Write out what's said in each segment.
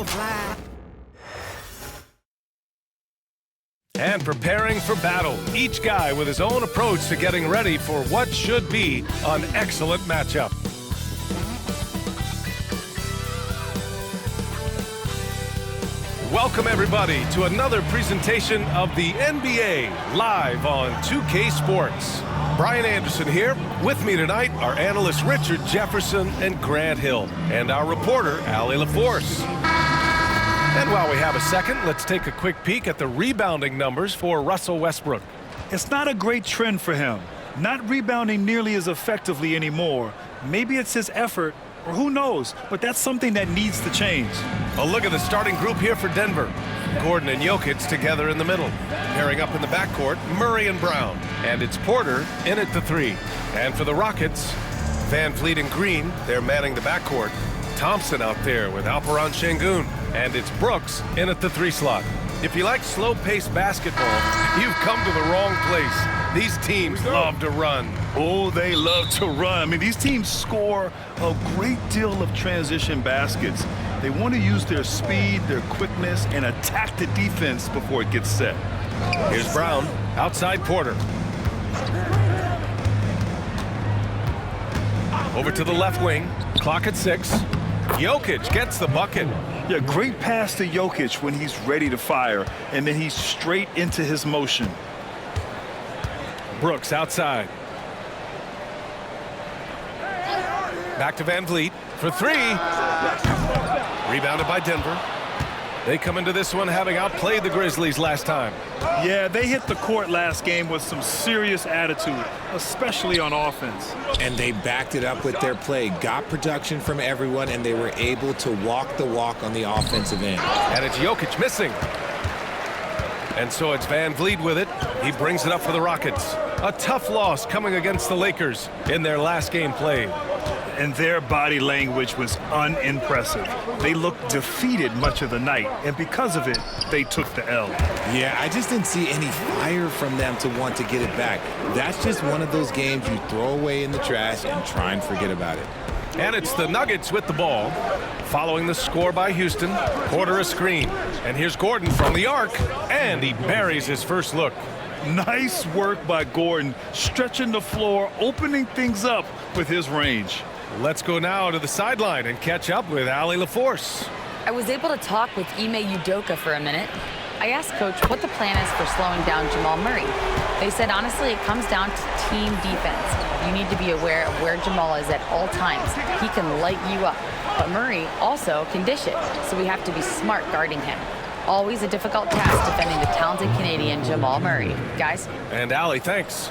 will fly. And preparing for battle, each guy with his own approach to getting ready for what should be an excellent matchup. Welcome everybody to another presentation of the NBA live on 2K Sports. Brian Anderson here. With me tonight are analysts Richard Jefferson and Grant Hill, and our reporter Allie LaForce. And while we have a second, let's take a quick peek at the rebounding numbers for Russell Westbrook. It's not a great trend for him. Not rebounding nearly as effectively anymore. Maybe it's his effort, or who knows, but that's something that needs to change. A look at the starting group here for Denver. Gordon and Jokic together in the middle. Pairing up in the backcourt, Murray and Brown. And it's Porter in at the three. And for the Rockets, Van Vliet and Green, they're manning the backcourt. Thompson out there with Alperen Sengun. And it's Brooks in at the three slot. If you like slow-paced basketball, you've come to the wrong place. These teams love to run. Oh, they love to run. I mean, these teams score a great deal of transition baskets. They want to use their speed, their quickness, and attack the defense before it gets set. Here's Brown, outside Porter. Over to the left wing, clock at 6. Jokic gets the bucket. Yeah, great pass to Jokic when he's ready to fire, and then he's straight into his motion. Brooks outside. Back to Van Vliet for three. Rebounded by Denver. They come into this one having outplayed the Grizzlies last time. Yeah, they hit the court last game with some serious attitude, especially on offense. And they backed it up with their play, got production from everyone, and they were able to walk the walk on the offensive end. And it's Jokic missing. And so it's Van Vliet with it. He brings it up for the Rockets. A tough loss coming against the Lakers in their last game played. And their body language was unimpressive. They looked defeated much of the night, and because of it, they took the L. Yeah, I just didn't see any fire from them to want to get it back. That's just one of those games you throw away in the trash and try and forget about it. And it's the Nuggets with the ball. Following the score by Houston, Porter a screen. And here's Gordon from the arc, and he buries his first look. Nice work by Gordon, stretching the floor, opening things up with his range. Let's go now to the sideline and catch up with Allie LaForce. I was able to talk with Ime Udoka for a minute. I asked Coach what the plan is for slowing down Jamal Murray. They said, honestly, it comes down to team defense. You need to be aware of where Jamal is at all times. He can light you up, but Murray also can dish it, so we have to be smart guarding him. Always a difficult task defending the talented Canadian Jamal Murray. Guys? And Allie, thanks.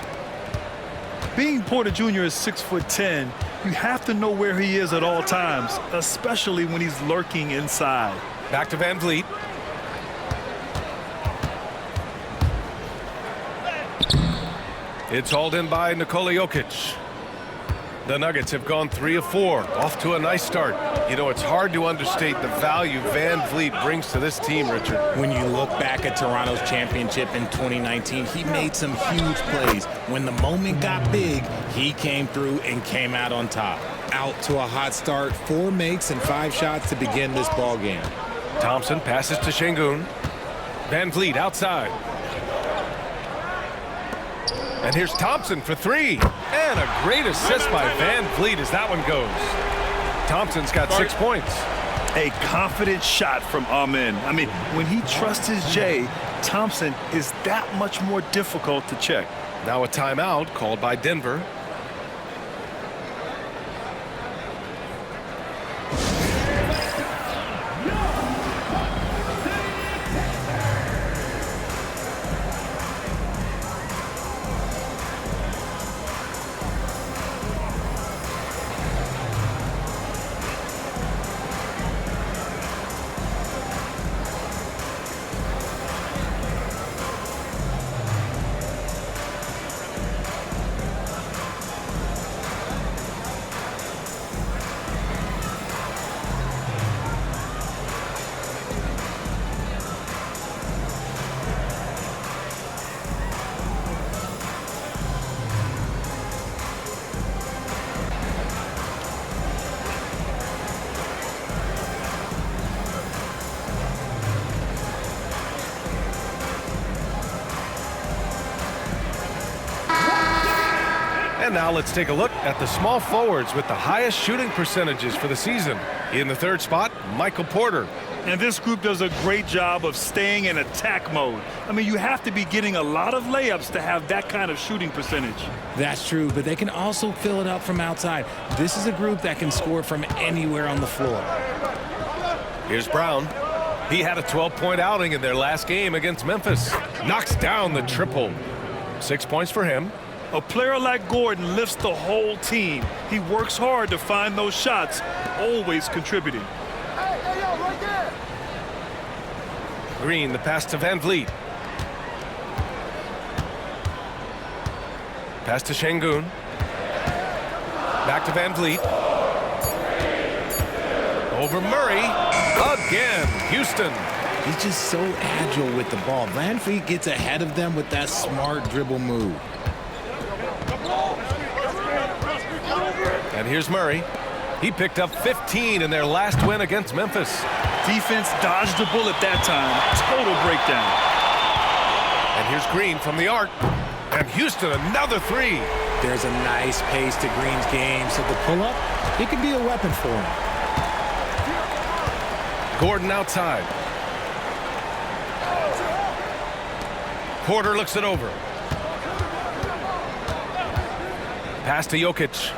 Being Porter Jr. is 6'10", you have to know where he is at all times, especially when he's lurking inside. Back to Van Vliet. It's hauled in by Nikola Jokic. The Nuggets have gone 3 of 4, off to a nice start. You know, it's hard to understate the value Van Vliet brings to this team, Richard. When you look back at Toronto's championship in 2019, he made some huge plays. When the moment got big, he came through and came out on top. Out to a hot start, 4 makes and 5 shots to begin this ball game. Thompson passes to Sengun. Van Vliet outside. And here's Thompson for 3. And a great assist by Van Vliet as that one goes. Thompson's got 6 points. A confident shot from Amen. I mean, when he trusts his J, Thompson is that much more difficult to check. Now a timeout called by Denver. And now let's take a look at the small forwards with the highest shooting percentages for the season. In the third spot, Michael Porter. And this group does a great job of staying in attack mode. I mean, you have to be getting a lot of layups to have that kind of shooting percentage. That's true, but they can also fill it up from outside. This is a group that can score from anywhere on the floor. Here's Brown. He had a 12-point outing in their last game against Memphis. Knocks down the triple. 6 points for him. A player like Gordon lifts the whole team. He works hard to find those shots, always contributing. Green, the pass to Van Vliet. Pass to Şengün. Back to Van Vliet. Over Murray. Again, Houston. He's just so agile with the ball. Van Vliet gets ahead of them with that smart dribble move. And here's Murray. He picked up 15 in their last win against Memphis. Defense dodged the bullet that time. Total breakdown. And here's Green from the arc. And Houston, another three. There's a nice pace to Green's game, so the pull-up, it could be a weapon for him. Gordon outside. Porter looks it over. Pass to Jokic.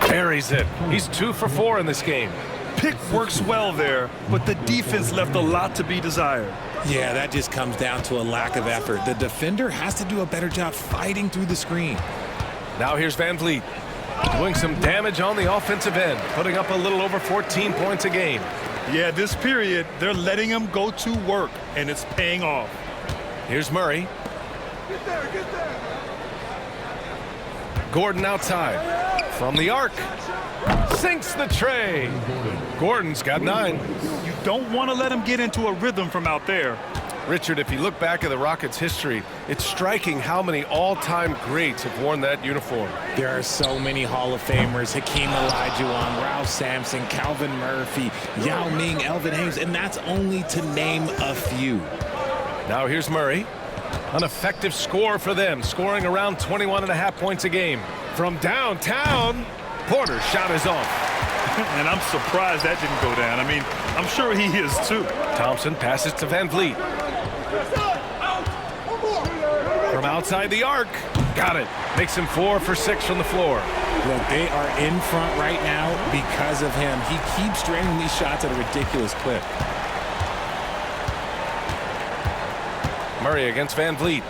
Buries it. He's 2 for 4 in this game. Pick works well there, but the defense left a lot to be desired. Yeah, that just comes down to a lack of effort. The defender has to do a better job fighting through the screen. Now here's Van Vliet. Doing some damage on the offensive end. Putting up a little over 14 points a game. Yeah, this period, they're letting him go to work, and it's paying off. Here's Murray. Get there. Gordon outside. From the arc. Sinks the tray. Gordon's got 9. You don't want to let him get into a rhythm from out there. Richard, if you look back at the Rockets' history, it's striking how many all-time greats have worn that uniform. There are so many Hall of Famers: Hakeem Olajuwon, Ralph Sampson, Calvin Murphy, Yao Ming, Elvin Hayes, and that's only to name a few. Now here's Murray. An effective score for them, scoring around 21.5 points a game. From downtown, Porter's shot is off. And I'm surprised that didn't go down. I mean, I'm sure he is too. Thompson passes to Van Vliet. From outside the arc. Got it. Makes him 4 for 6 from the floor. Look, they are in front right now because of him. He keeps draining these shots at a ridiculous clip. Murray against Van Vliet.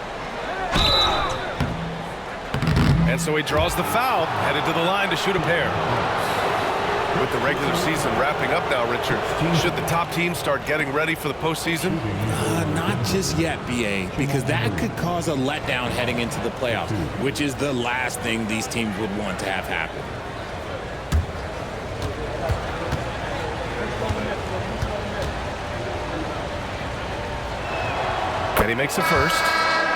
And so he draws the foul, headed to the line to shoot a pair. With the regular season wrapping up now, Richard, should the top teams start getting ready for the postseason? Not just yet, BA, because that could cause a letdown heading into the playoffs, which is the last thing these teams would want to have happen. And he makes the first.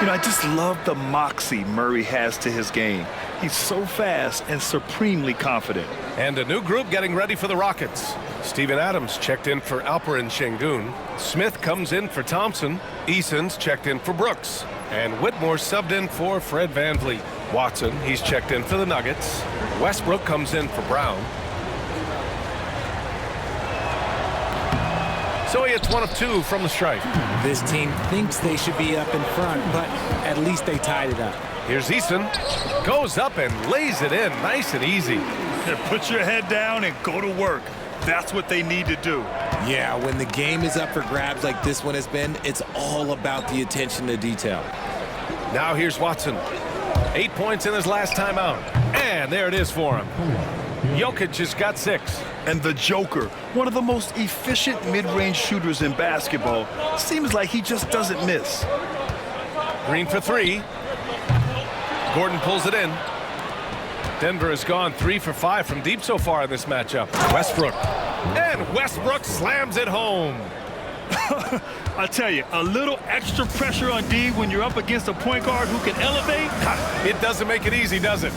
You know, I just love the moxie Murray has to his game. He's so fast and supremely confident. And a new group getting ready for the Rockets. Steven Adams checked in for Alperen Şengün. Smith comes in for Thompson. Eason's checked in for Brooks. And Whitmore subbed in for Fred Van Vliet. Watson, he's checked in for the Nuggets. Westbrook comes in for Brown. So he hits 1 of 2 from the stripe. This team thinks they should be up in front, but at least they tied it up. Here's Eason. Goes up and lays it in nice and easy. Put your head down and go to work. That's what they need to do. Yeah, when the game is up for grabs like this one has been, it's all about the attention to detail. Now here's Watson. 8 points in his last time out. And there it is for him. Jokic has got 6. And the Joker, one of the most efficient mid-range shooters in basketball, seems like he just doesn't miss. Green for 3. Gordon pulls it in. Denver has gone 3 for 5 from deep so far in this matchup. Westbrook. And Westbrook slams it home. I tell you, a little extra pressure on D when you're up against a point guard who can elevate. It doesn't make it easy, does it?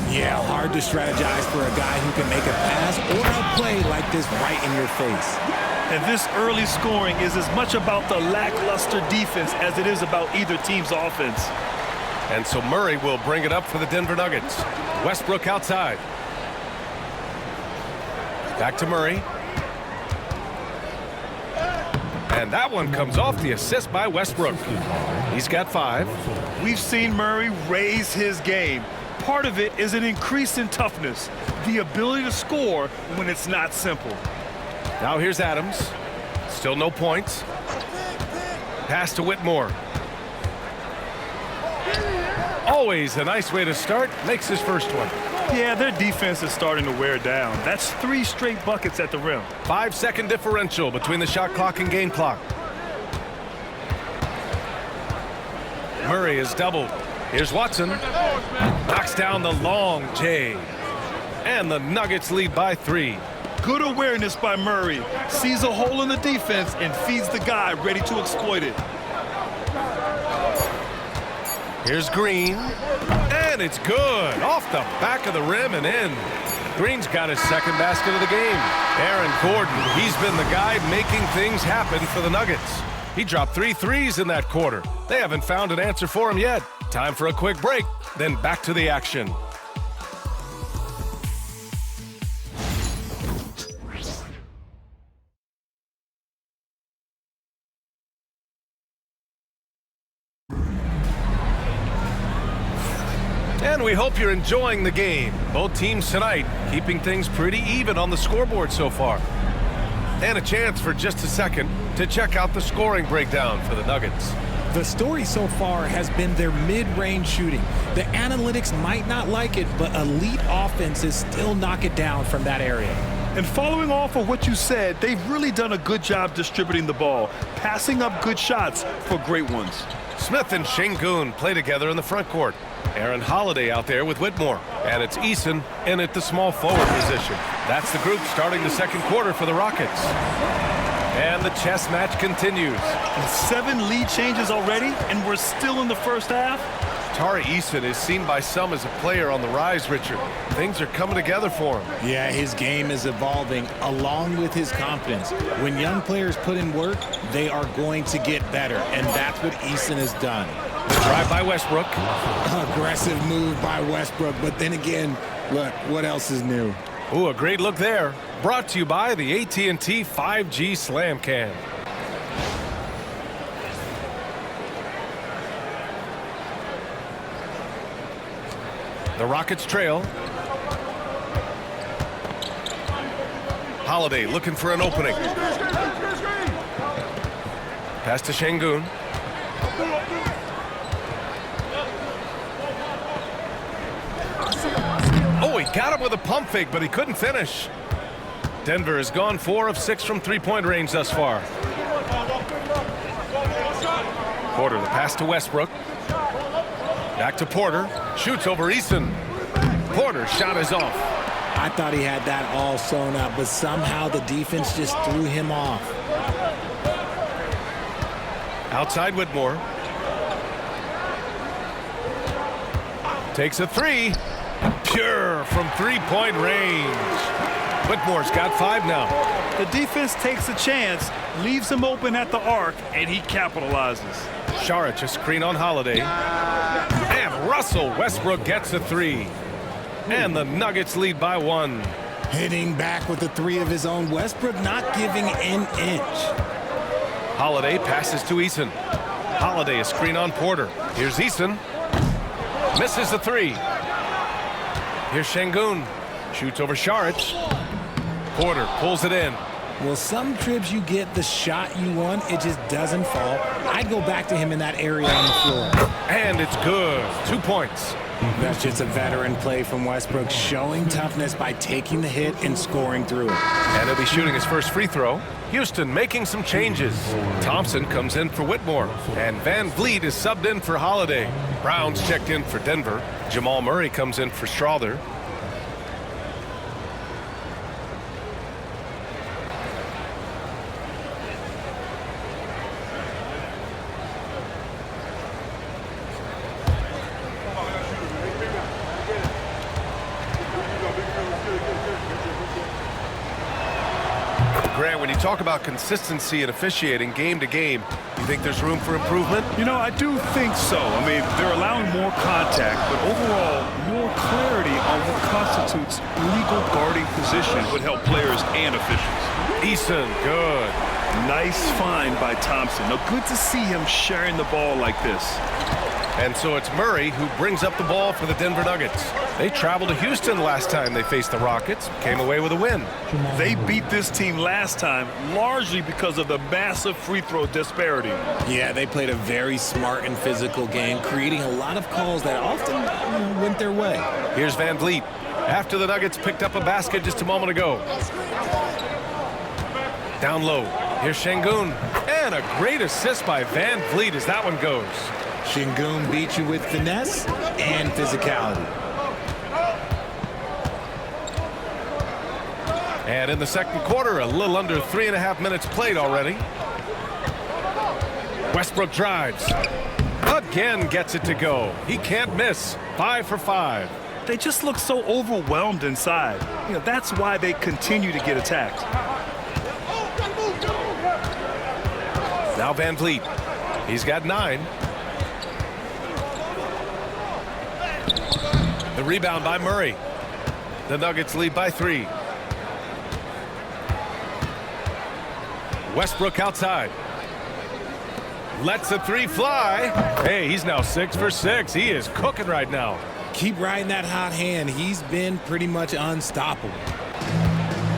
Yeah, hard to strategize for a guy who can make a pass or a play like this right in your face. And this early scoring is as much about the lackluster defense as it is about either team's offense. And so Murray will bring it up for the Denver Nuggets. Westbrook outside. Back to Murray. And that one comes off the assist by Westbrook. He's got 5. We've seen Murray raise his game. Part of it is an increase in toughness, the ability to score when it's not simple. Now here's Adams. Still no points. Pass to Whitmore. Always a nice way to start. Makes his first one. Yeah, their defense is starting to wear down. That's 3 straight buckets at the rim. 5-second differential between the shot clock and game clock. Murray is doubled. Here's Watson. Knocks down the long J. And the Nuggets lead by 3. Good awareness by Murray. Sees a hole in the defense and feeds the guy ready to exploit it. Here's Green. And it's good. Off the back of the rim and in. Green's got his second basket of the game. Aaron Gordon, he's been the guy making things happen for the Nuggets. He dropped 3 threes in that quarter. They haven't found an answer for him yet. Time for a quick break, then back to the action. And we hope you're enjoying the game. Both teams tonight keeping things pretty even on the scoreboard so far. And a chance for just a second to check out the scoring breakdown for the Nuggets. The story so far has been their mid-range shooting. The analytics might not like it, but elite offenses still knock it down from that area. And following off of what you said, they've really done a good job distributing the ball, passing up good shots for great ones. Smith and Şengün play together in the front court. Aaron Holiday out there with Whitmore. And it's Eason in at the small forward position. That's the group starting the second quarter for the Rockets. And the chess match continues. 7 lead changes already, and we're still in the first half. Tari Eason is seen by some as a player on the rise, Richard. Things are coming together for him. Yeah, his game is evolving along with his confidence. When young players put in work, they are going to get better, and that's what Eason has done. Drive by Westbrook. Aggressive move by Westbrook, but then again, look, what else is new? Ooh, a great look there. Brought to you by the AT&T 5G Slam Cam. The Rockets trail. Holiday looking for an opening. Pass to Şengün. Oh, he got him with a pump fake, but he couldn't finish. Denver has gone 4 of 6 from three-point range thus far. Porter, the pass to Westbrook. Back to Porter. Shoots over Eason. Porter's shot is off. I thought he had that all sewn up, but somehow the defense just threw him off. Outside Whitmore. Takes a 3. Pure from three-point range. Whitmore's got 5 now. The defense takes a chance, leaves him open at the arc, and he capitalizes. Saric a screen on Holiday. And Russell Westbrook gets a 3. And the Nuggets lead by 1. Hitting back with the 3 of his own. Westbrook not giving an inch. Holiday passes to Eason. Holiday a screen on Porter. Here's Eason. Misses the 3. Here's Şengün. Shoots over Saric. Porter pulls it in. Well, some trips you get the shot you want, it just doesn't fall. I'd go back to him in that area on the floor. And it's good. 2 points. That's just a veteran play from Westbrook, showing toughness by taking the hit and scoring through it. And he'll be shooting his first free throw. Houston making some changes. Thompson comes in for Whitmore. And Van Vliet is subbed in for Holiday. Brown's checked in for Denver. Jamal Murray comes in for Strawther. Grant, when you talk about consistency and officiating game to game. You think there's room for improvement? You know, I do think so. I mean, they're allowing more contact, but overall, more clarity on what constitutes legal guarding position would help players and officials. Eason, good. Nice find by Thompson. Now, good to see him sharing the ball like this. And so it's Murray who brings up the ball for the Denver Nuggets. They traveled to Houston last time they faced the Rockets, came away with a win. They beat this team last time largely because of the massive free throw disparity. Yeah, they played a very smart and physical game, creating a lot of calls that often went their way. Here's Van Vliet after the Nuggets picked up a basket just a moment ago. Down low, here's Şengün. And a great assist by Van Vliet as that one goes. Şengün beat you with finesse and physicality. And in the second quarter, a little under 3.5 minutes played already. Westbrook drives. Again gets it to go. He can't miss. 5 for 5. They just look so overwhelmed inside. You know, that's why they continue to get attacked. Now Van Vliet. He's got 9. The rebound by Murray. The Nuggets lead by 3. Westbrook outside. Lets the 3 fly. Hey, he's now 6 for 6. He is cooking right now. Keep riding that hot hand. He's been pretty much unstoppable.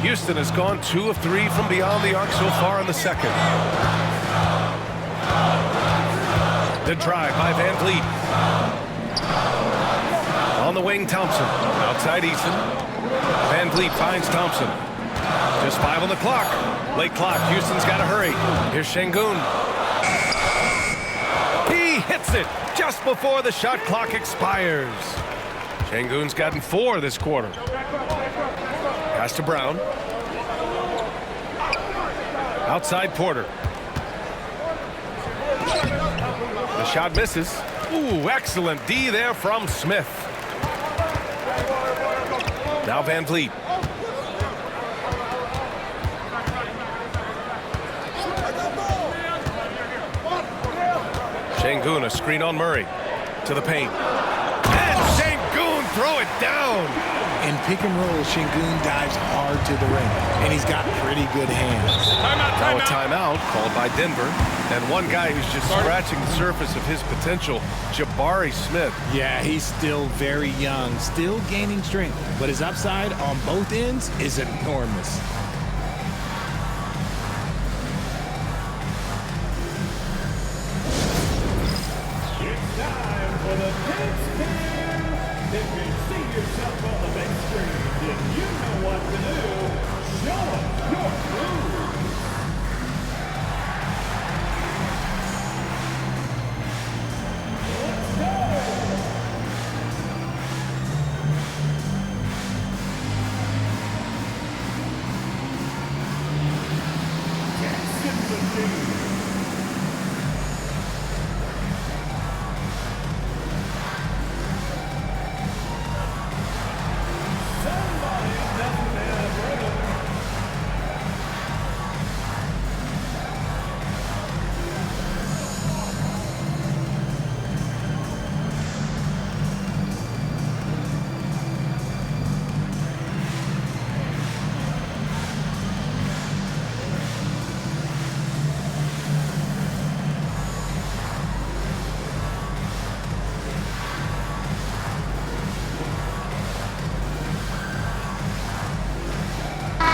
Houston has gone 2 of 3 from beyond the arc so far in the second. The drive by Van Vliet. On the wing, Thompson. Outside Eason. Van Vliet finds Thompson. Just 5 on the clock. Late clock. Houston's got to hurry. Here's Şengün. He hits it just before the shot clock expires. Şengün's gotten 4 this quarter. Pass to Brown. Outside Porter. The shot misses. Ooh, excellent D there from Smith. Now Van Vliet. Şengün, a screen on Murray. To the paint. And Şengün throw it down. In pick and roll, Şengün dives hard to the rim, and he's got pretty good hands. Now a timeout called by Denver. And one guy who's just scratching the surface of his potential, Jabari Smith. Yeah, he's still very young, still gaining strength, but his upside on both ends is enormous. It's time for the big spin. If you see yourself on the big screen, then you know what to do. Show us your groove. Let's go. Jackson Virginia.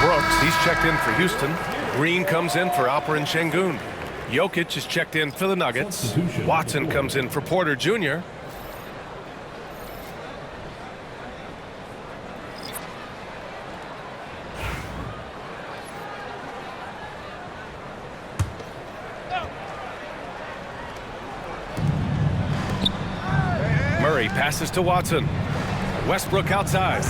Brooks, he's checked in for Houston. Green comes in for Alperen Şengün. Jokic is checked in for the Nuggets. Watson comes in for Porter Jr. Murray passes to Watson. Westbrook outside.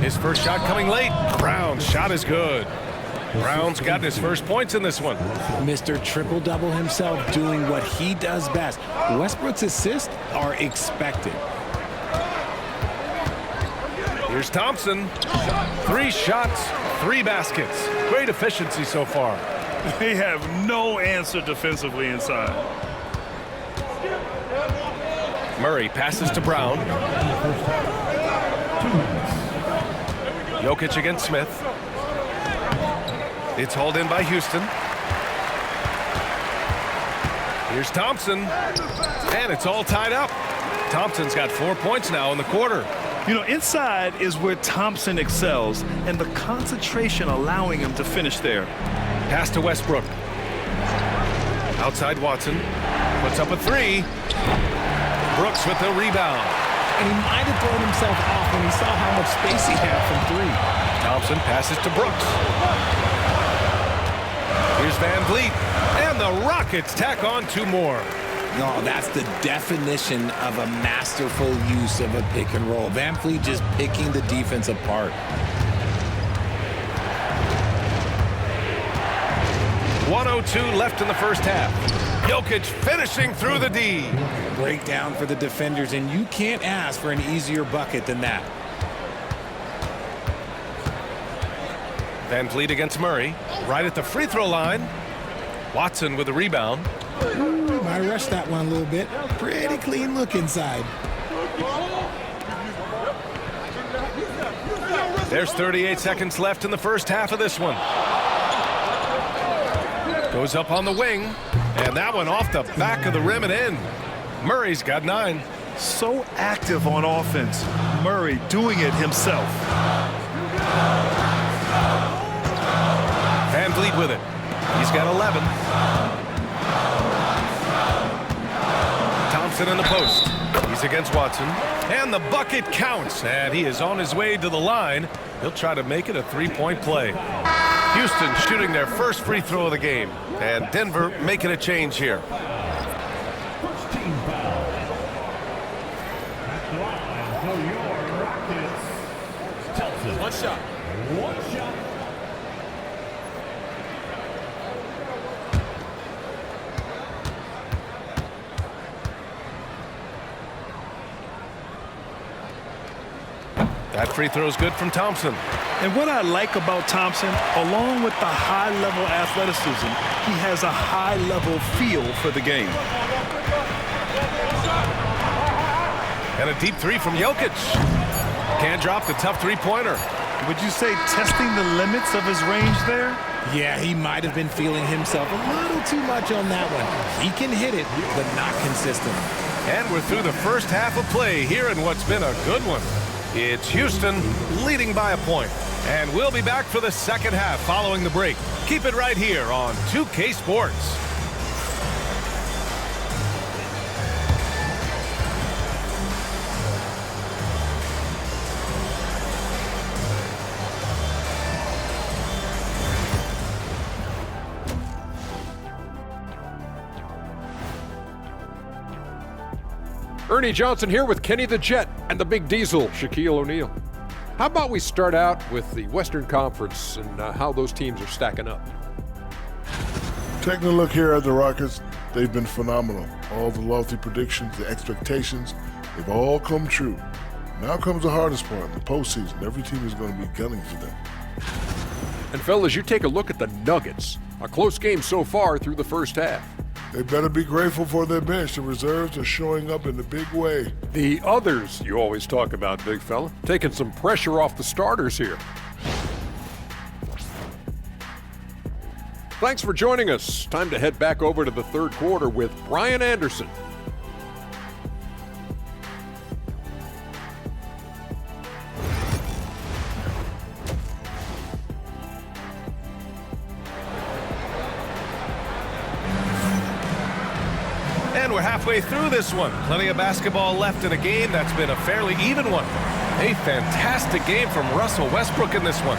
His first shot coming late. Brown's shot is good. Brown's gotten his first points in this one. Mr. Triple-Double himself doing what he does best. Westbrook's assists are expected. Here's Thompson. 3 shots, 3 baskets. Great efficiency so far. They have no answer defensively inside. Murray passes to Brown. Jokic against Smith. It's hauled in by Houston. Here's Thompson, and it's all tied up. Thompson's got 4 points now in the quarter. You know, inside is where Thompson excels, and the concentration allowing him to finish there. Pass to Westbrook. Outside Watson. Puts up a 3. Brooks with the rebound. And he might have thrown himself off when he saw how much space he had from 3. Thompson passes to Brooks. Here's Van Vliet. And the Rockets tack on 2 more. No, that's the definition of a masterful use of a pick and roll. Van Vliet just picking the defense apart. 1:02 left in the first half. Jokic finishing through the D. Breakdown for the defenders, and you can't ask for an easier bucket than that. Van Vliet against Murray. Right at the free throw line. Watson with the rebound. Might rush that one a little bit. Pretty clean look inside. There's 38 seconds left in the first half of this one. Goes up on the wing, and that one off the back of the rim and in. Murray's got 9. So active on offense. Murray doing it himself. Van Vliet with it. He's got 11. Thompson in the post. He's against Watson. And the bucket counts. And he is on his way to the line. He'll try to make it a 3-point play. Houston shooting their first free throw of the game. And Denver making a change here. First team foul. At the line for your Rockets. Thompson. One shot. One shot. That free throw is good from Thompson. And what I like about Thompson, along with the high-level athleticism, he has a high-level feel for the game. And a deep 3 from Jokic. Can't drop the tough 3-pointer. Would you say testing the limits of his range there? Yeah, he might have been feeling himself a little too much on that one. He can hit it, but not consistent. And we're through the first half of play here in what's been a good one. It's Houston leading by a point. And we'll be back for the second half following the break. Keep it right here on 2K Sports. Ernie Johnson here with Kenny the Jet and the Big Diesel, Shaquille O'Neal. How about we start out with the Western Conference and how those teams are stacking up? Taking a look here at the Rockets, they've been phenomenal. All the lofty predictions, the expectations, they've all come true. Now comes the hardest part, the postseason. Every team is going to be gunning for them. And fellas, you take a look at the Nuggets. A close game so far through the first half. They better be grateful for their bench. The reserves are showing up in a big way. The others you always talk about, big fella, taking some pressure off the starters here. Thanks for joining us. Time to head back over to the third quarter with Brian Anderson. And we're halfway through this one. Plenty of basketball left in a game that's been a fairly even one. A fantastic game from Russell Westbrook in this one.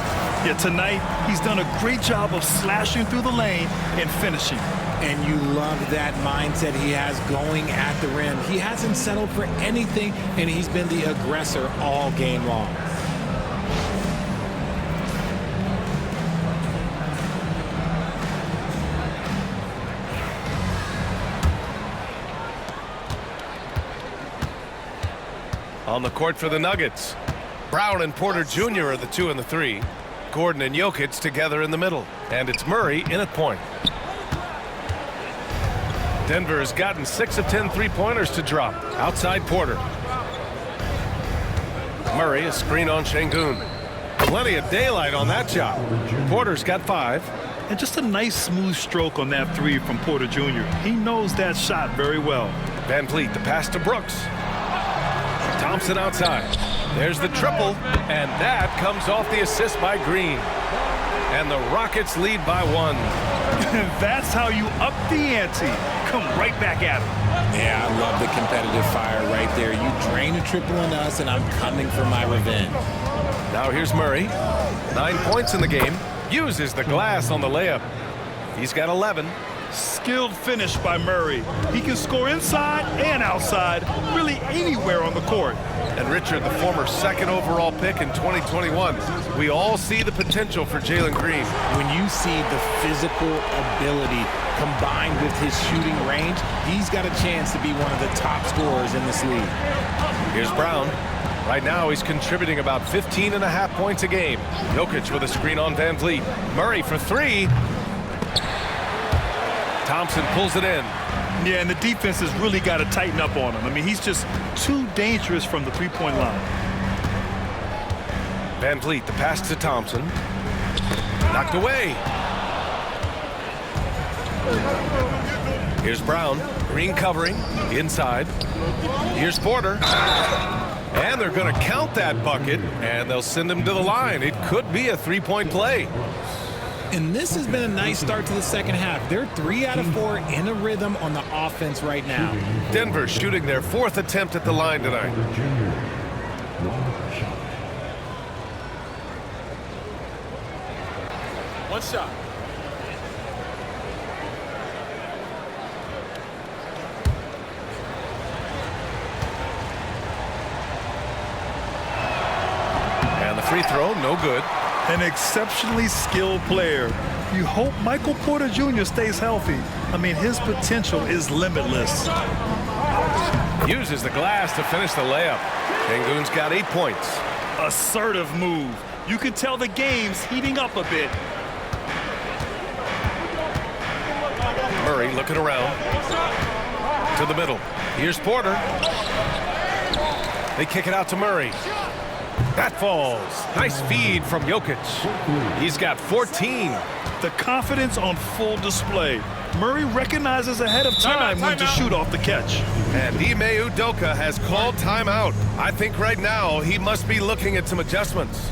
Yeah, tonight he's done a great job of slashing through the lane and finishing. And you love that mindset he has going at the rim. He hasn't settled for anything, and he's been the aggressor all game long. On the court for the Nuggets. Brown and Porter Jr. are the 2 and the 3. Gordon and Jokic together in the middle. And it's Murray in at point. Denver has gotten 6 of 10 3-pointers to drop. Outside Porter. Murray, a screen on Şengün. Plenty of daylight on that shot. Porter's got 5. And just a nice smooth stroke on that 3 from Porter Jr. He knows that shot very well. Van Vliet, the pass to Brooks. Thompson outside. There's the triple, and that comes off the assist by Green. And the Rockets lead by 1. That's how you up the ante. Come right back at him. Yeah, I love the competitive fire right there. You drain a triple on us, and I'm coming for my revenge. Now here's Murray. 9 points in the game. Uses the glass on the layup. He's got 11. Skilled finish by Murray. He can score inside and outside, really anywhere on the court. And Richard, the former 2nd overall pick in 2021. We all see the potential for Jalen Green. When you see the physical ability combined with his shooting range, he's got a chance to be one of the top scorers in this league. Here's Brown. Right now, he's contributing about 15.5 points a game. Jokic with a screen on Van Vliet. Murray for 3. Thompson pulls it in. Yeah, and the defense has really got to tighten up on him. I mean, he's just too dangerous from the three-point line. Van Vliet, the pass to Thompson. Knocked away. Here's Brown. Green covering. Inside. Here's Porter. And they're going to count that bucket, and they'll send him to the line. It could be a 3-point play. And this has been a nice start to the second half. They're 3 out of 4 in a rhythm on the offense right now. Denver shooting their 4th attempt at the line tonight. One shot. And the free throw, no good. An exceptionally skilled player. You hope Michael Porter Jr. stays healthy. I mean, his potential is limitless. Uses the glass to finish the layup. Şengün's got 8 points. Assertive move. You can tell the game's heating up a bit. Murray looking around. To the middle. Here's Porter. They kick it out to Murray. That falls. Nice feed from Jokic. He's got 14. The confidence on full display. Murray recognizes ahead of time when to shoot off the catch. And Ime Udoka has called timeout. I think right now he must be looking at some adjustments.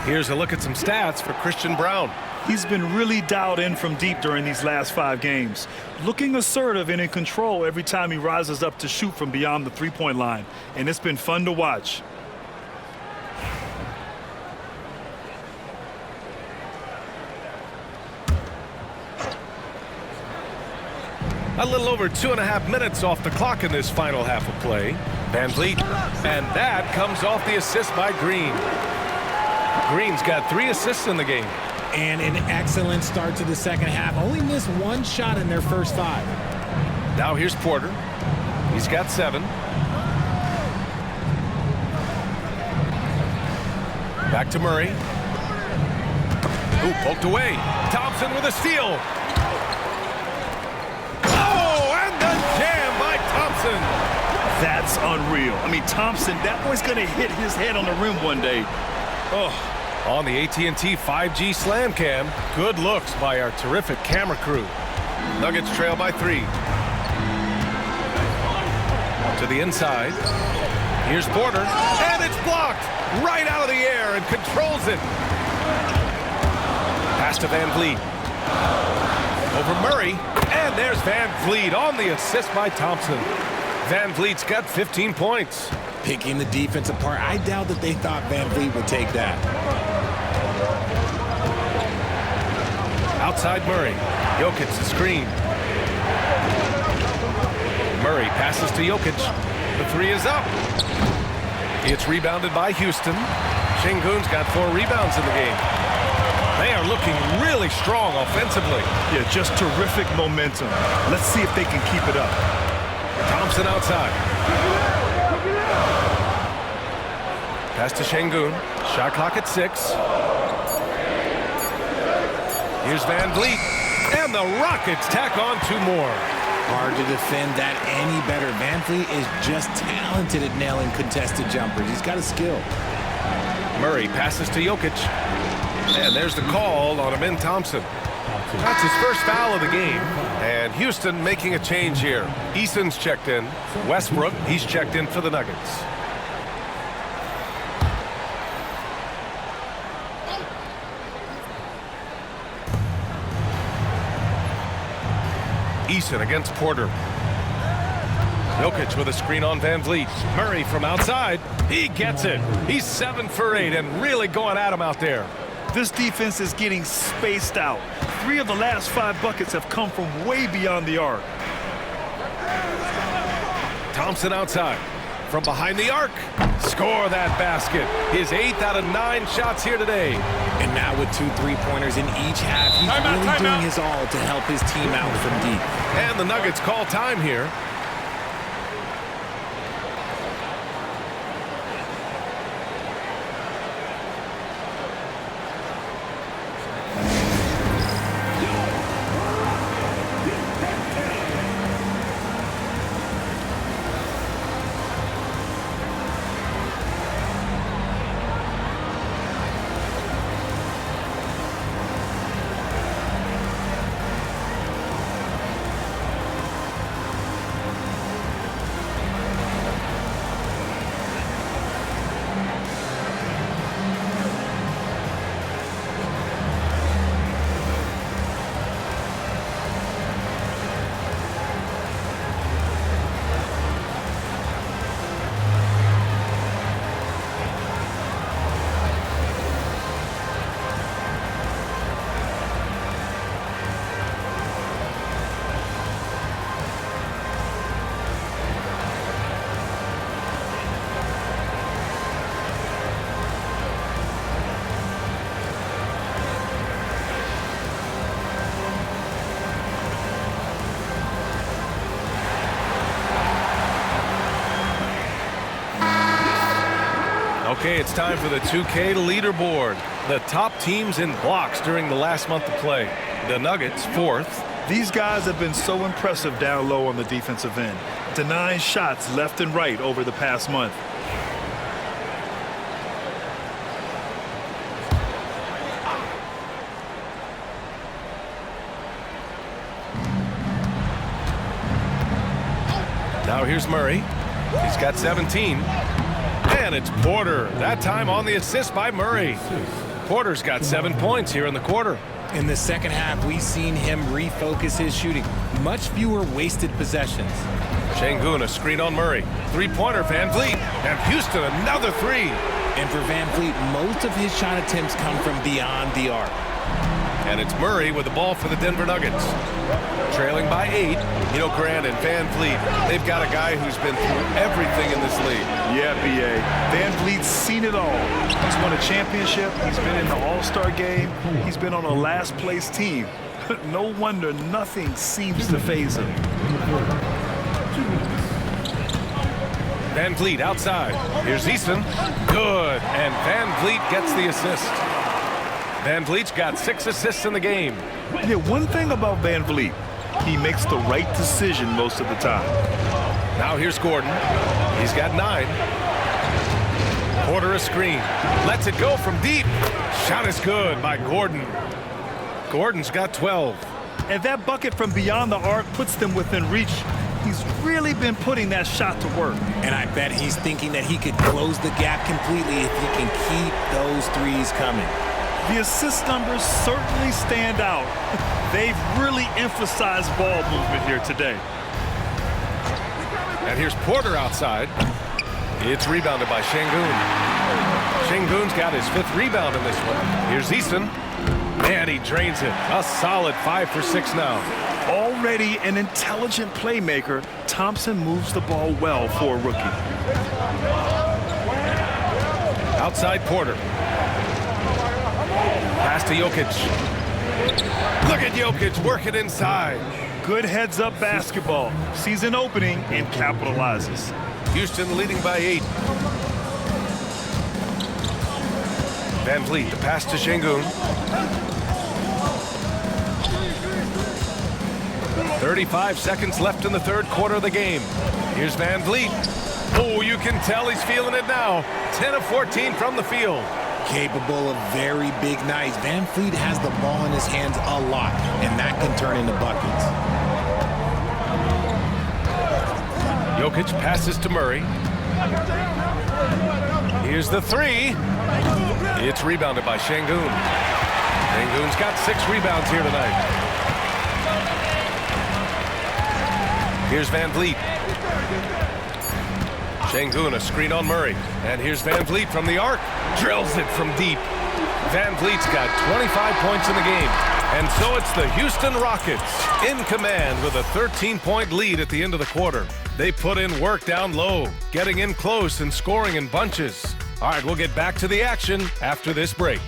Here's a look at some stats for Christian Braun. He's been really dialed in from deep during these last 5 games. Looking assertive and in control every time he rises up to shoot from beyond the three-point line. And it's been fun to watch. A little over 2.5 minutes off the clock in this final half of play. Van Vliet, and that comes off the assist by Green. Green's got 3 assists in the game. And an excellent start to the second half. Only missed 1 shot in their first 5. Now here's Porter. He's got 7. Back to Murray. Ooh, poked away. Thompson with a steal. Oh, and the jam by Thompson. That's unreal. I mean, Thompson, that boy's going to hit his head on the rim one day. Oh. On the AT&T 5G Slam Cam, good looks by our terrific camera crew. Nuggets trail by 3. To the inside. Here's Porter, and it's blocked right out of the air and controls it. Pass to Van Vliet. Over Murray, and there's Van Vliet on the assist by Thompson. Van Vliet's got 15 points. Picking the defense apart, I doubt that they thought Van Vliet would take that. Outside Murray. Jokic the screen. Murray passes to Jokic. The 3 is up. It's rebounded by Houston. Şengün's got 4 rebounds in the game. They are looking really strong offensively. Yeah, just terrific momentum. Let's see if they can keep it up. Thompson outside. Pass to Şengün. Shot clock at 6. Here's Van Vliet. And the Rockets tack on 2 more. Hard to defend that any better. Van Vliet is just talented at nailing contested jumpers. He's got a skill. Murray passes to Jokic. And there's the call on Amin Thompson. That's his first foul of the game. And Houston making a change here. Eason's checked in. Westbrook, he's checked in for the Nuggets. Eason against Porter. Jokic with a screen on Van Vliet. Murray from outside. He gets it. He's 7 for 8 and really going at him out there. This defense is getting spaced out. 3 of the last 5 buckets have come from way beyond the arc. Thompson outside. From behind the arc. Score that basket. His 8th out of 9 shots here today. And now with 2 3-pointers in each half, he's really doing his all to help his team out from deep. And the Nuggets call time here. Okay, it's time for the 2K leaderboard. The top teams in blocks during the last month of play. The Nuggets, 4th. These guys have been so impressive down low on the defensive end, denying shots left and right over the past month. Now here's Murray. He's got 17. And it's Porter. That time on the assist by Murray. Porter's got 7 points here in the quarter. In the second half, we've seen him refocus his shooting. Much fewer wasted possessions. Şengün, a screen on Murray. 3-pointer, Van Vliet. And Houston, another 3. And for Van Vliet, most of his shot attempts come from beyond the arc. And it's Murray with the ball for the Denver Nuggets. Trailing by 8, Grant and Van Vliet. They've got a guy who's been through everything in this league. Yeah, B.A. Van Vliet's seen it all. He's won a championship. He's been in the All-Star game. He's been on a last-place team. No wonder nothing seems to faze him. Van Vliet outside. Here's Eason. Good. And Van Vliet gets the assist. Van Vliet's got 6 assists in the game. Yeah, one thing about Van Vliet, he makes the right decision most of the time. Now here's Gordon. He's got 9. Porter a screen. Lets it go from deep. Shot is good by Gordon. Gordon's got 12. And that bucket from beyond the arc puts them within reach. He's really been putting that shot to work. And I bet he's thinking that he could close the gap completely if he can keep those threes coming. The assist numbers certainly stand out. They've really emphasized ball movement here today. And here's Porter outside. It's rebounded by Şengün. Şengün's got his 5th rebound in this one. Here's Eason. And he drains it. A solid 5 for 6 now. Already an intelligent playmaker, Thompson moves the ball well for a rookie. Outside Porter. Pass to Jokic. Look at Jokic working inside. Good heads-up basketball. Sees an opening and capitalizes. Houston leading by 8. Van Vliet, the pass to Şengün. 35 seconds left in the 3rd quarter of the game. Here's Van Vliet. Oh, you can tell he's feeling it now. 10 of 14 from the field. Capable of very big nights. Van Vliet has the ball in his hands a lot, and that can turn into buckets. Jokic passes to Murray. Here's the 3. It's rebounded by Şengün. Şengün's got 6 rebounds here tonight. Here's Van Vliet. Şengün, a screen on Murray. And here's Van Vliet from the arc. Drills it from deep. Van Vliet's got 25 points in the game. And so it's the Houston Rockets in command with a 13-point lead at the end of the quarter. They put in work down low, getting in close and scoring in bunches. All right, we'll get back to the action after this break.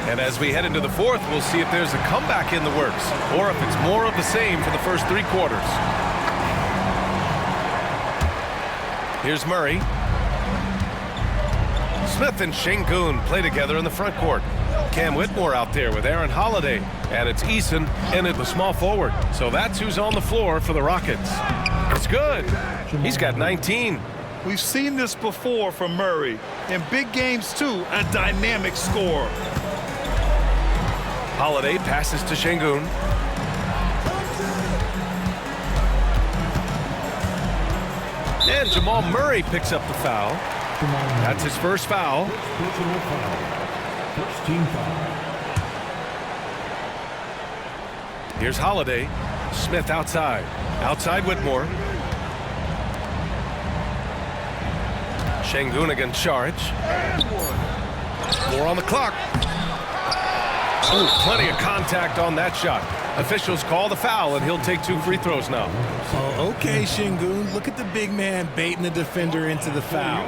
And as we head into the 4th, we'll see if there's a comeback in the works or if it's more of the same for the first 3 quarters. Here's Murray. Smith and Şengün play together in the front court. Cam Whitmore out there with Aaron Holiday. And it's Eason in at the small forward. So that's who's on the floor for the Rockets. It's good. He's got 19. We've seen this before from Murray. In big games, too, a dynamic scorer. Holiday passes to Şengün. And Jamal Murray picks up the foul. That's his first foul. Personal foul. First team foul. Here's Holiday. Smith outside. Outside Whitmore. Şengün against Saric. 4 on the clock. Oh, plenty of contact on that shot. Officials call the foul, and he'll take 2 free throws now. Oh, okay, Şengün. Look at the big man baiting the defender into the foul.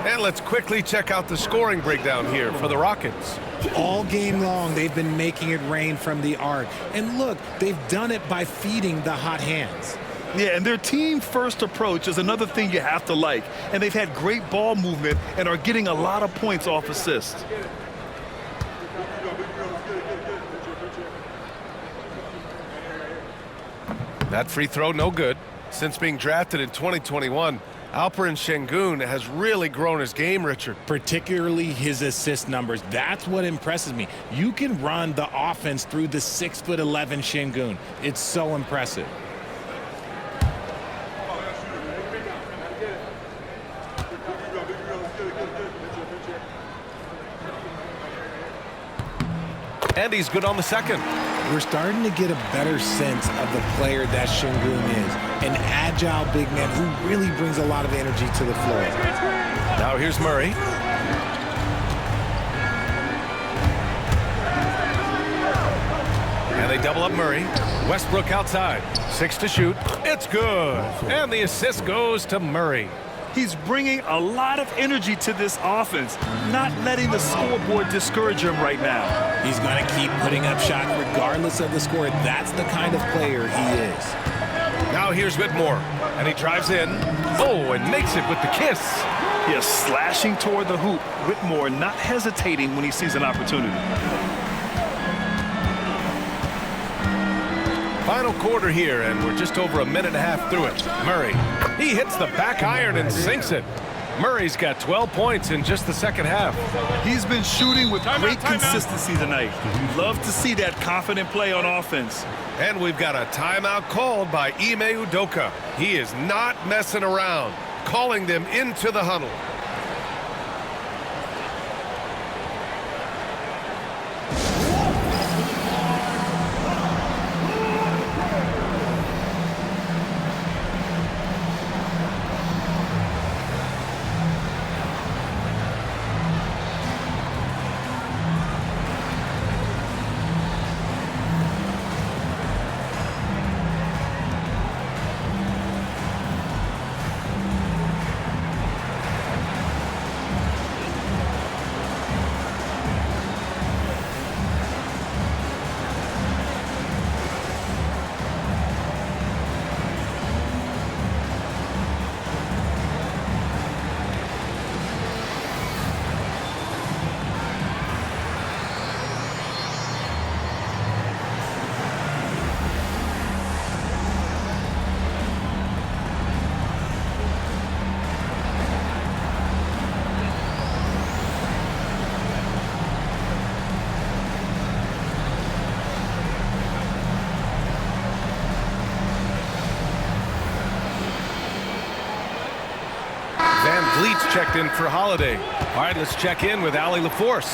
And let's quickly check out the scoring breakdown here for the Rockets. All game long, they've been making it rain from the arc. And look, they've done it by feeding the hot hands. Yeah, and their team-first approach is another thing you have to like. And they've had great ball movement and are getting a lot of points off assists. That free throw, no good. Since being drafted in 2021, Alperen Şengün has really grown his game, Richard. Particularly his assist numbers. That's what impresses me. You can run the offense through the 6'11" Şengün. It's so impressive. And he's good on the second. We're starting to get a better sense of the player that Şengün is. An agile big man who really brings a lot of energy to the floor. Now here's Murray. And they double up Murray. Westbrook outside. 6 to shoot. It's good. And the assist goes to Murray. He's bringing a lot of energy to this offense, not letting the scoreboard discourage him right now. He's going to keep putting up shots regardless of the score. That's the kind of player he is. Now here's Whitmore, and he drives in. Oh, and makes it with the kiss. Yes, slashing toward the hoop. Whitmore not hesitating when he sees an opportunity. Final quarter here, and we're just over a minute and a half through it. Murray, he hits the back iron and sinks it. Murray's got 12 points in just the second half. He's been shooting with great consistency tonight. Love to see that confident play on offense. And we've got a timeout called by Ime Udoka. He is not messing around, calling them into the huddle. Van Vliet's checked in for Holiday. All right, let's check in with Allie LaForce.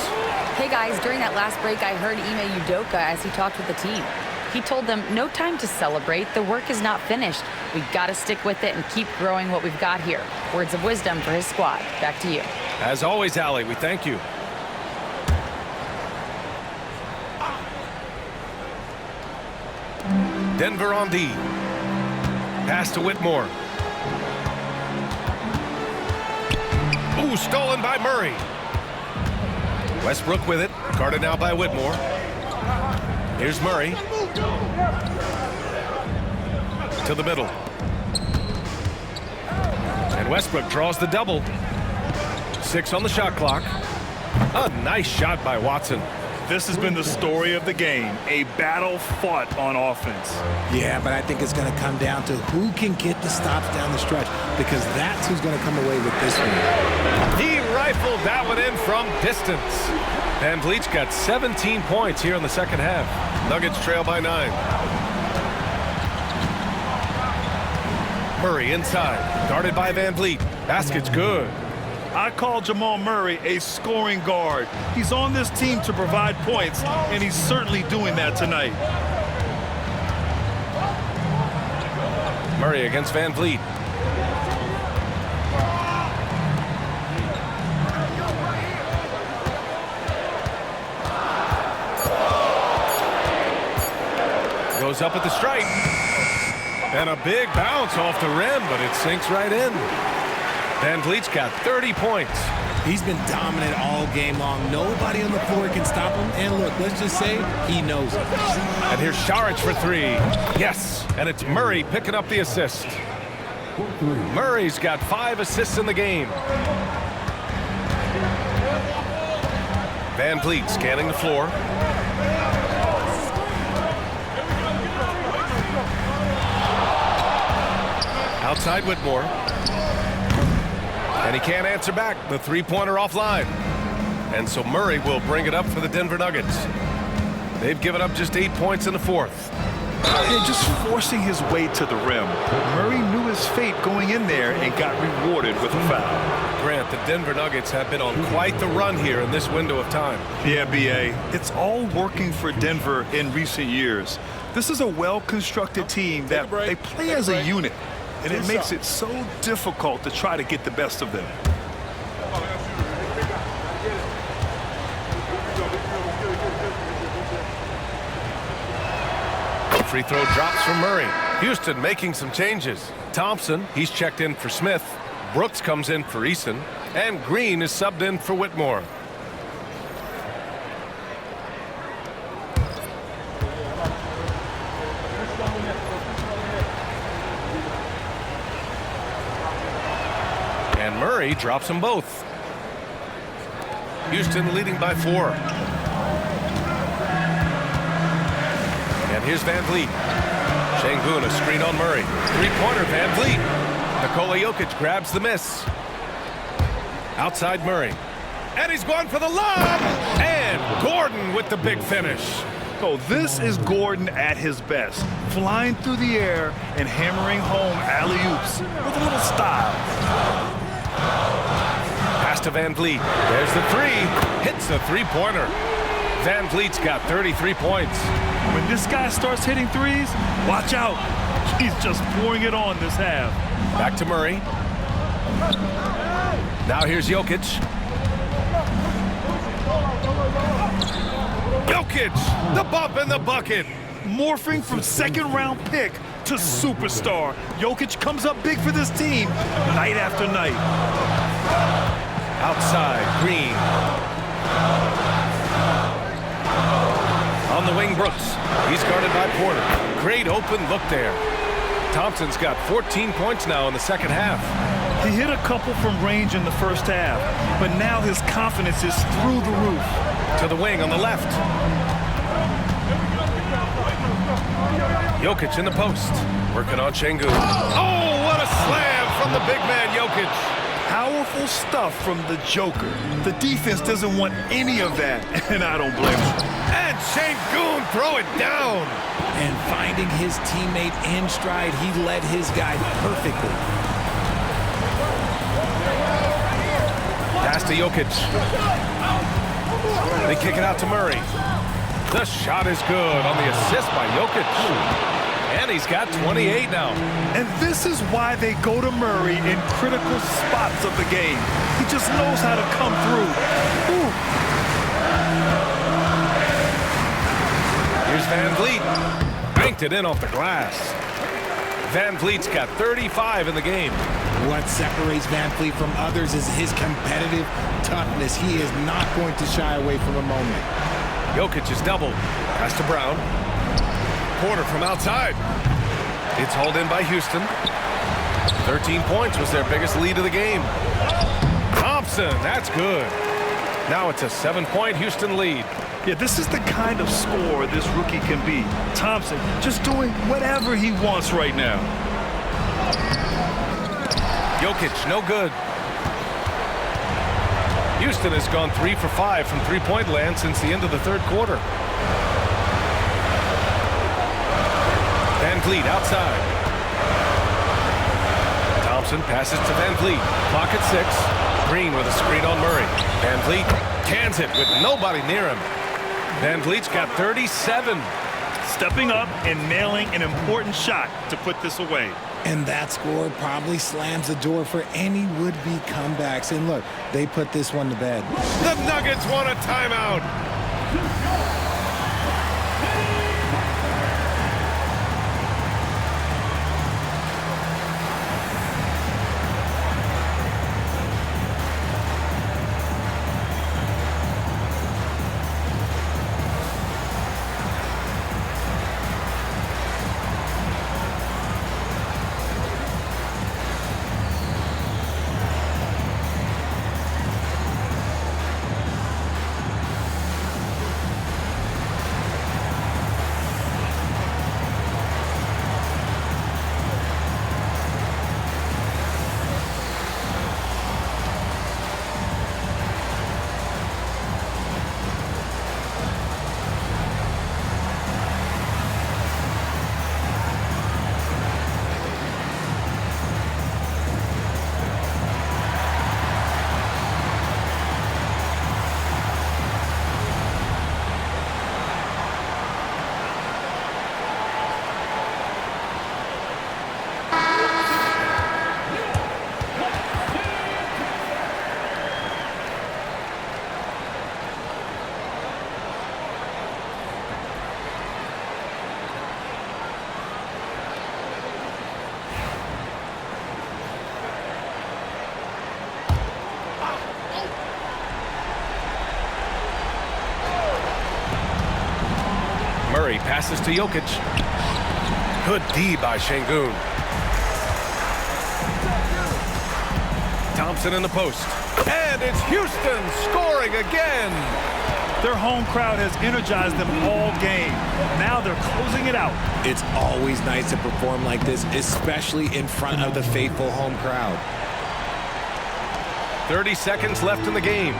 Hey guys, during that last break, I heard Ime Udoka as he talked with the team. He told them, no time to celebrate. The work is not finished. We've got to stick with it and keep growing what we've got here. Words of wisdom for his squad. Back to you. As always, Allie, we thank you. Denver on D. Pass to Whitmore. Ooh, stolen by Murray. Westbrook with it. Guarded now by Whitmore. Here's Murray. To the middle. And Westbrook draws the double. 6 on the shot clock. A nice shot by Watson. This has been the story of the game, a battle fought on offense. Yeah, but I think it's going to come down to who can get the stops down the stretch, because that's who's going to come away with this one. He rifled that one in from distance. Van Vliet's got 17 points here in the second half. Nuggets trail by 9. Murray inside, guarded by Van Vliet. Basket's good. I call Jamal Murray a scoring guard. He's on this team to provide points, and he's certainly doing that tonight. Murray against Van Vliet. Goes up at the stripe. And a big bounce off the rim, but it sinks right in. Van Vliet's got 30 points. He's been dominant all game long. Nobody on the floor can stop him. And look, let's just say he knows it. And here's Saric for 3. Yes, and it's Murray picking up the assist. Murray's got 5 assists in the game. Van Vliet scanning the floor. Outside Whitmore. And he can't answer back. The three-pointer offline. And so Murray will bring it up for the Denver Nuggets. They've given up just 8 points in the fourth. Yeah, just forcing his way to the rim. Murray knew his fate going in there and got rewarded with a foul. Grant, the Denver Nuggets have been on quite the run here in this window of time. Yeah, B.A., it's all working for Denver in recent years. This is a well-constructed team that they play as a unit. And it makes it so difficult to try to get the best of them. free throw drops from Murray. Houston making some changes. Thompson, he's checked in for Smith. Brooks comes in for Eason. And Green is subbed in for Whitmore. And Murray drops them both. Houston leading by 4. And here's Van Vliet. Sengun, a screen on Murray. Three-pointer, Van Vliet. Nikola Jokic grabs the miss. Outside Murray. And he's going for the lob. And Gordon with the big finish. Oh, this is Gordon at his best. Flying through the air and hammering home alley-oops with a little style. Pass to Van Vliet. There's the three. Hits the three-pointer. Van Vliet's got 33 points. When this guy starts hitting threes, watch out. He's just pouring it on this half. Back to Murray. Now here's Jokic. Jokic, the bump in the bucket. Morphing from second-round pick to superstar. Jokic comes up big for this team night after night. Outside, Green. On the wing, Brooks. He's guarded by Porter. Great open look there. Thompson's got 14 points now in the second half. He hit a couple from range in the first half, but now his confidence is through the roof. To the wing on the left. Jokic in the post. Working on Sengun. Oh, what a slam from the big man, Jokic. Powerful stuff from the Joker. The defense doesn't want any of that, and I don't blame him. And Sengun throw it down. And finding his teammate in stride, he led his guy perfectly. Pass to Jokic. They kick it out to Murray. The shot is good on the assist by Jokic. And he's got 28 now. And this is why they go to Murray in critical spots of the game. He just knows how to come through. Ooh. Here's Van Vliet. Banked it in off the glass. Van Vliet's got 35 in the game. What separates Van Vliet from others is his competitive toughness. He is not going to shy away from a moment. Jokic is doubled. Pass to Brown. Porter from outside. It's hauled in by Houston. 13 points was their biggest lead of the game. Thompson, that's good. Now it's a 7-point Houston lead. Yeah, this is the kind of scorer this rookie can be. Thompson just doing whatever he wants right now. Jokic, no good. Houston has gone 3 for 5 from three-point land since the end of the third quarter. Van Vliet outside. Thompson passes to Van Vliet. Clock at 6. Green with a screen on Murray. Van Vliet cans it with nobody near him. Van Vliet's got 37. Stepping up and nailing an important shot to put this away. And that score probably slams the door for any would-be comebacks. And look, they put this one to bed. The Nuggets want a timeout. Murray passes to Jokic. Good D by Şengün. Thompson in the post. And it's Houston scoring again. Their home crowd has energized them all game. Now they're closing it out. It's always nice to perform like this, especially in front of the faithful home crowd. 30 seconds left in the game.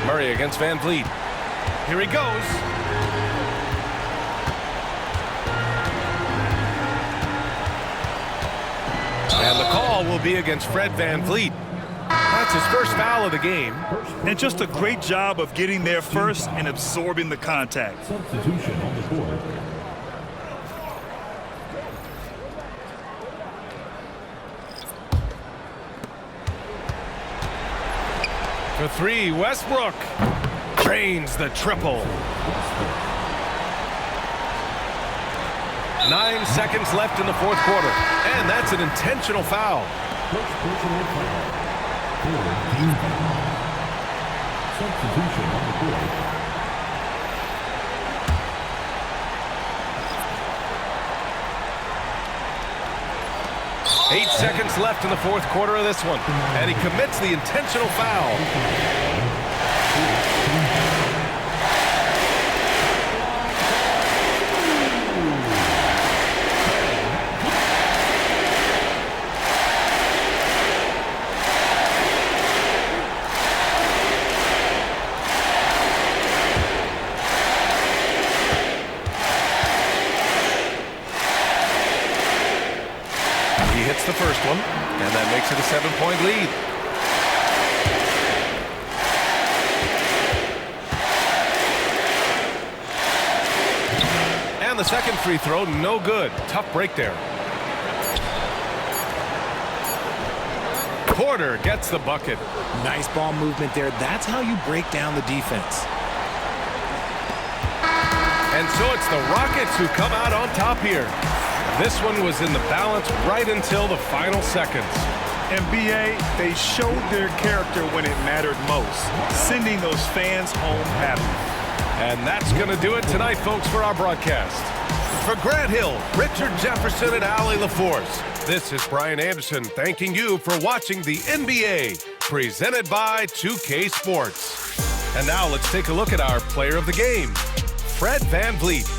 Murray against Van Vliet. Here he goes. And the call will be against Fred Van Vliet. That's his first foul of the game. And just a great job of getting there first and absorbing the contact. Substitution on the board. For three, Westbrook drains the triple. 9 seconds left in the fourth quarter. And that's an intentional foul. First personal foul. Substitution on the board. Eight seconds left in the fourth quarter of this one. And he commits the intentional foul. He hits the first one, and that makes it a 7-point lead. And the second free throw, no good. Tough break there. Porter gets the bucket. Nice ball movement there. That's how you break down the defense. And so it's the Rockets who come out on top here. This one was in the balance right until the final seconds. And BA, they showed their character when it mattered most, sending those fans home happy. And that's going to do it tonight, folks, for our broadcast. For Grant Hill, Richard Jefferson, and Allie LaForce, this is Brian Anderson thanking you for watching the NBA, presented by 2K Sports. And now let's take a look at our player of the game, Fred Van Vliet.